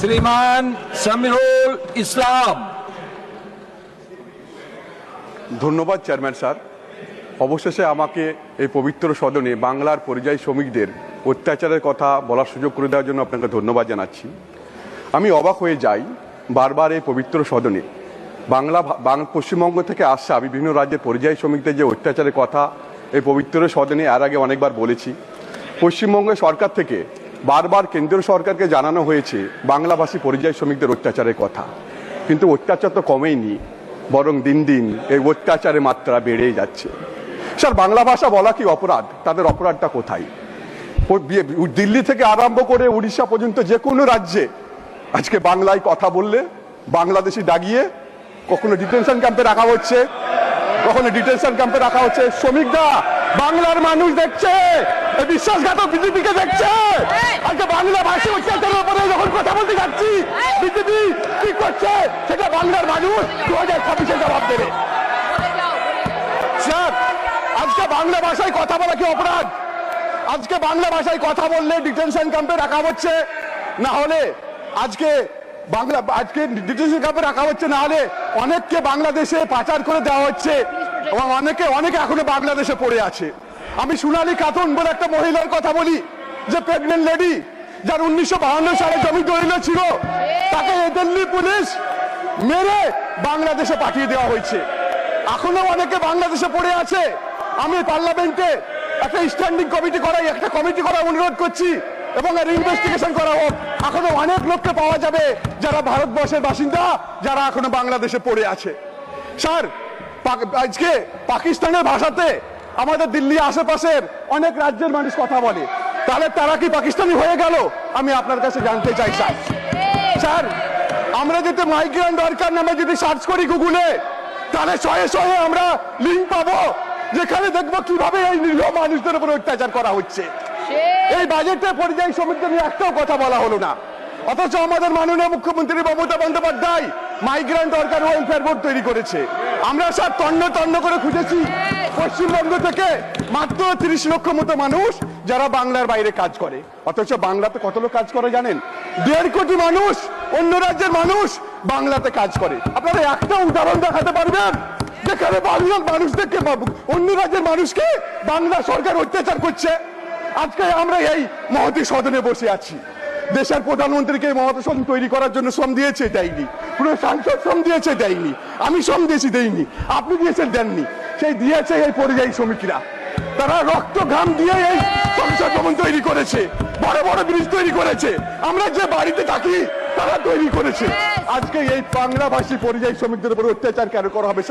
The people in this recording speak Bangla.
শ্রীমান সামিরুল ইসলাম। ধন্যবাদ চেয়ারম্যান স্যার। অবশেষে আমাকে এই পবিত্র সদনে বাংলার পরিযায়ী শ্রমিকদের অত্যাচারের কথা বলার সুযোগ করে দেওয়ার জন্য আপনাকে ধন্যবাদ জানাচ্ছি। আমি অবাক হয়ে যাই বারবার এই পবিত্র সদনে পশ্চিমবঙ্গ থেকে আসা বিভিন্ন রাজ্যের পরিযায়ী শ্রমিকদের যে অত্যাচারের কথা এই পবিত্র সদনে এর আগে অনেকবার বলেছি। পশ্চিমবঙ্গের সরকার থেকে বারবার কেন্দ্রীয় সরকারকে জানানো হয়েছে বাংলাভাষী পরিযায়ী শ্রমিকদের অত্যাচারের কথা, কিন্তু অত্যাচার তো কমেইনি, বরং দিন দিন এই অত্যাচারের মাত্রা বেড়েই যাচ্ছে। স্যার, বাংলা ভাষা বলা কি অপরাধ? তাদের অপরাধটা কোথায়? দিল্লি থেকে আরম্ভ করে উড়িষ্যা পর্যন্ত যে কোনো রাজ্যে আজকে বাংলায় কথা বললে বাংলাদেশি দাগিয়ে কখনো ডিটেনশন ক্যাম্পে রাখা হচ্ছে, কখনো ডিটেনশন ক্যাম্পে রাখা হচ্ছে। শ্রমিকরা বাংলার মানুষ দেখছে, বিশ্বাসঘাতক বিজেপিকে দেখছে। আজকে বাংলা ভাষী অত্যাচারের উপরে যখন কথা বলতে যাচ্ছি, বিজেপি কি করছে সেটা বাংলার মানুষ 2026-এ জবাব দেবে। স্যার, আজকে বাংলা ভাষায় কথা বলা কি অপরাধ? আজকে বাংলা ভাষায় কথা বললে ডিটেনশন ক্যাম্পে রাখা হচ্ছে, না হলে আজকে ডিটেনশন ক্যাম্পে রাখা হচ্ছে, না হলে অনেককে বাংলাদেশে পাচার করে দেওয়া হচ্ছে এবং অনেকে এখনো বাংলাদেশে পড়ে আছে। আমি সোনালী খাতুন বলে একটা মহিলার কথা বলি, যে প্রেগনেন্ট লেডি, যার 1952 সালে জমি দলিল ছিল, তাকে দিল্লি পুলিশ মেরে বাংলাদেশে পাঠিয়ে দেওয়া হয়েছে। এখনো অনেকে বাংলাদেশে পড়ে আছে। আমি পার্লামেন্টে একটা স্ট্যান্ডিং কমিটি করার অনুরোধ করছি এবং এর ইনভেস্টিগেশন করা হোক। এখনো অনেক লোককে পাওয়া যাবে যারা ভারতবর্ষের বাসিন্দা, যারা এখনো বাংলাদেশে পড়ে আছে। স্যার, আজকে পাকিস্তানের ভাষাতে আমাদের দিল্লি আশেপাশের অনেক রাজ্যের মানুষ কথা বলে, তাহলে তারা কি পাকিস্তানি হয়ে গেল? আমি আপনার কাছে জানতে চাই স্যার। স্যার, আমরা যদি মাইগ্রেন্ট ওয়ার্কার নামে যদি সার্চ করি গুগলে, তাহলে শয়ে আমরা লিঙ্ক পাবো, যেখানে দেখবো কিভাবে এই নিরীহ মানুষদের উপর অত্যাচার করা হচ্ছে। এই বাজেটে পরিযায়ী শ্রমিকদের নিয়ে একটাও কথা বলা হলো না, অথচ আমাদের মাননীয় মুখ্যমন্ত্রী Mamata Bandyopadhyay migrant worker welfare board তৈরি করেছে। আমরা স্যার তন্ন করে খুঁজেছি, পশ্চিমবঙ্গ থেকে মাত্র 30 লক্ষ মতো মানুষ যারা বাংলার বাইরে কাজ করে, অথচ বাংলাতে কত লোক কাজ করে জানেন? 1.5 কোটি মানুষ, অন্য রাজ্যের মানুষ বাংলাতে কাজ করে। আপনারা একটা উদাহরণ দেখাতে পারবেন যেখানে বাংলার মানুষদেরকে, অন্য রাজ্যের মানুষকে বাংলা সরকার অত্যাচার করছে? আজকে আমরা এই মহতী সদনে বসে আছি। দেশের প্রধানমন্ত্রীকে মহতী সদন তৈরি করার জন্য শ্রম দিয়েছে, দেয়নি। পুরো সাংসদ শ্রম দিয়েছে, দেয়নি। আমি শ্রম দিয়েছি, দেয়নি। আপনি দিয়েছেন, দেননি। সেই দিয়েছে এই পরিযায়ী শ্রমিকরা। তারা রক্ত ঘাম দিয়ে এই সংসদ ভবন তৈরি করেছে, বড় বড় ব্রিজ তৈরি করেছে, আমরা যে বাড়িতে থাকি তারা তৈরি করেছে। আজকে এই বাংলাভাষী পরিযায়ী শ্রমিকদের উপর অত্যাচার কেন করা হবে?